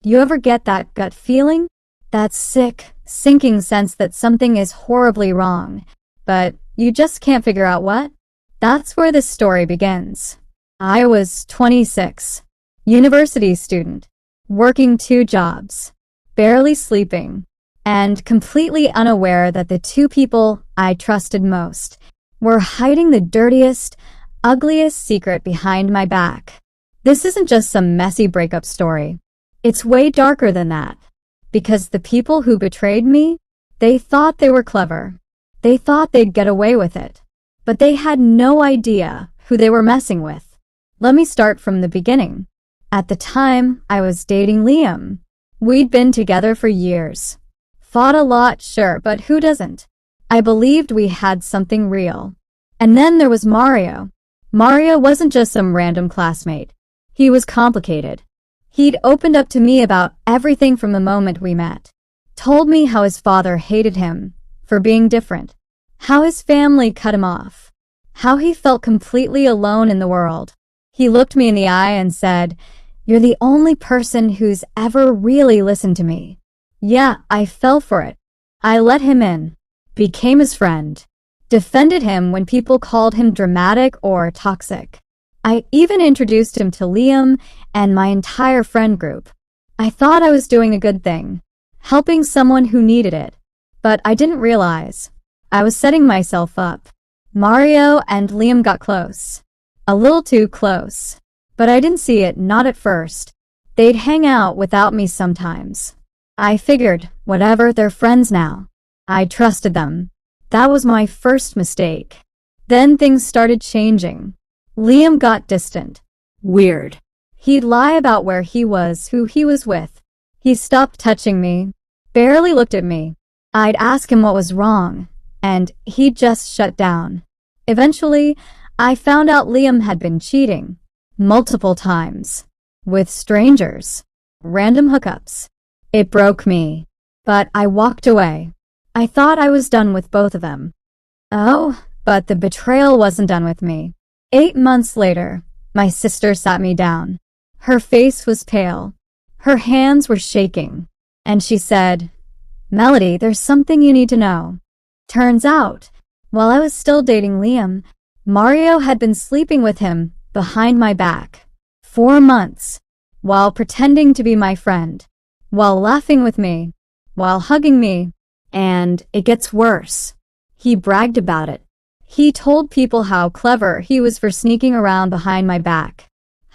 You ever get that gut feeling? That sick, sinking sense that something is horribly wrong, but you just can't figure out what? That's where this story begins. I was 26, university student, working 2 jobs, barely sleeping, and completely unaware that the 2 people I trusted most were hiding the dirtiest, ugliest secret behind my back. This isn't just some messy breakup story. It's way darker than that. Because the people who betrayed me, they thought they were clever. They thought they'd get away with it. But they had no idea who they were messing with. Let me start from the beginning. At the time, I was dating Liam. We'd been together for years. Fought a lot, sure, but who doesn't? I believed we had something real. And then there was Mario. Mario wasn't just some random classmate. He was complicated. He'd opened up to me about everything from the moment we met. Told me how his father hated him for being different. How his family cut him off. How he felt completely alone in the world. He looked me in the eye and said, "You're the only person who's ever really listened to me." Yeah, I fell for it. I let him in. Became his friend. Defended him when people called him dramatic or toxic. I even introduced him to Liam and my entire friend group. I thought I was doing a good thing, helping someone who needed it. But I didn't realize I was setting myself up. Mario and Liam got close. A little too close. But I didn't see it, not at first. They'd hang out without me sometimes. I figured, whatever, they're friends now. I trusted them. That was my first mistake. Then things started changing. Liam got distant. Weird. He'd lie about where he was, who he was with. He stopped touching me, barely looked at me. I'd ask him what was wrong, and he'd just shut down. Eventually, I found out Liam had been cheating, multiple times, with strangers, random hookups. It broke me, but I walked away. I thought I was done with both of them. Oh, but the betrayal wasn't done with me. 8 months later, my sister sat me down. Her face was pale. Her hands were shaking. And she said, "Melody, there's something you need to know." Turns out, while I was still dating Liam, Mario had been sleeping with him behind my back. 4 months, while pretending to be my friend, while laughing with me, while hugging me. And it gets worse. He bragged about it. He told people how clever he was for sneaking around behind my back.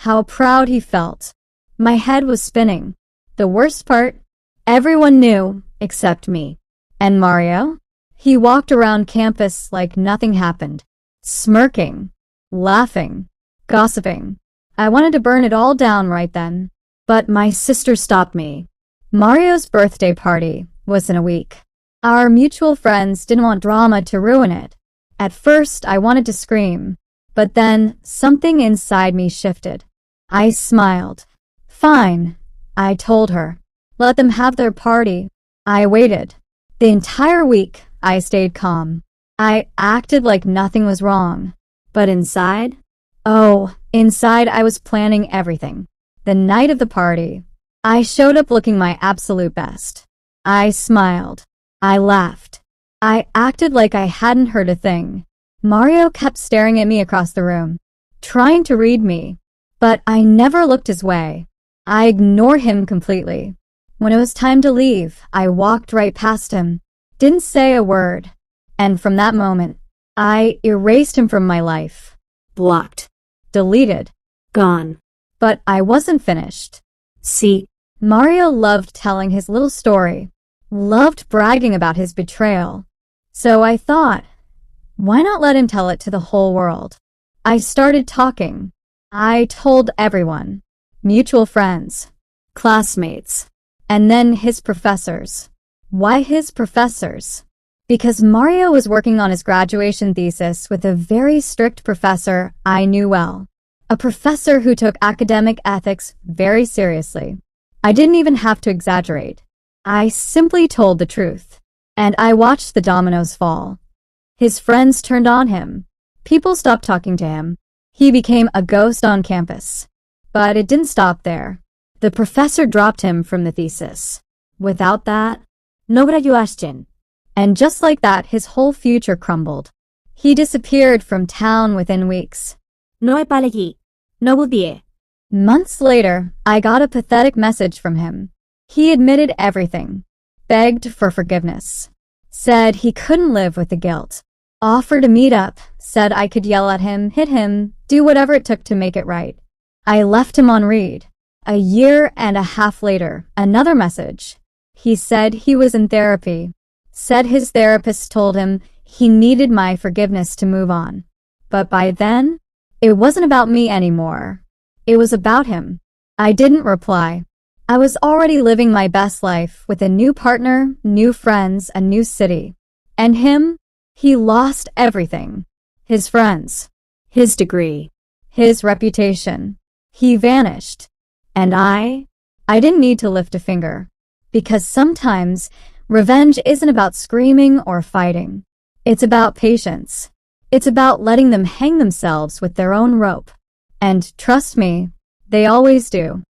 How proud he felt. My head was spinning. The worst part, everyone knew except me. And Mario? He walked around campus like nothing happened. Smirking. Laughing. Gossiping. I wanted to burn it all down right then. But my sister stopped me. Mario's birthday party was in a week. Our mutual friends didn't want drama to ruin it. At first, I wanted to scream, but then something inside me shifted. I smiled. Fine, I told her. Let them have their party. I waited. The entire week, I stayed calm. I acted like nothing was wrong. But inside? Oh, inside I was planning everything. The night of the party, I showed up looking my absolute best. I smiled. I laughed. I acted like I hadn't heard a thing. Mario kept staring at me across the room, trying to read me, but I never looked his way. I ignored him completely. When it was time to leave, I walked right past him, didn't say a word, and from that moment, I erased him from my life. Blocked. Deleted. Gone. But I wasn't finished. See, Mario loved telling his little story, loved bragging about his betrayal. So I thought, why not let him tell it to the whole world? I started talking. I told everyone, mutual friends, classmates, and then his professors. Why his professors? Because Mario was working on his graduation thesis with a very strict professor I knew well. A professor who took academic ethics very seriously. I didn't even have to exaggerate. I simply told the truth. And I watched the dominoes fall. His friends turned on him. People stopped talking to him. He became a ghost on campus. But it didn't stop there. The professor dropped him from the thesis. Without that, no graduation. And just like that, his whole future crumbled. He disappeared from town within weeks. No apology. No volví. Months later, I got a pathetic message from him. He admitted everything, begged for forgiveness, said he couldn't live with the guilt, offered to meet up, said I could yell at him, hit him, do whatever it took to make it right. I left him on read. A year and a half later, another message. He said he was in therapy, said his therapist told him he needed my forgiveness to move on. But by then, it wasn't about me anymore. It was about him. I didn't reply. I was already living my best life with a new partner, new friends, a new city. And him? He lost everything. His friends, his degree, his reputation. He vanished. And I didn't need to lift a finger. Because sometimes revenge isn't about screaming or fighting. It's about patience. It's about letting them hang themselves with their own rope. And trust me, they always do.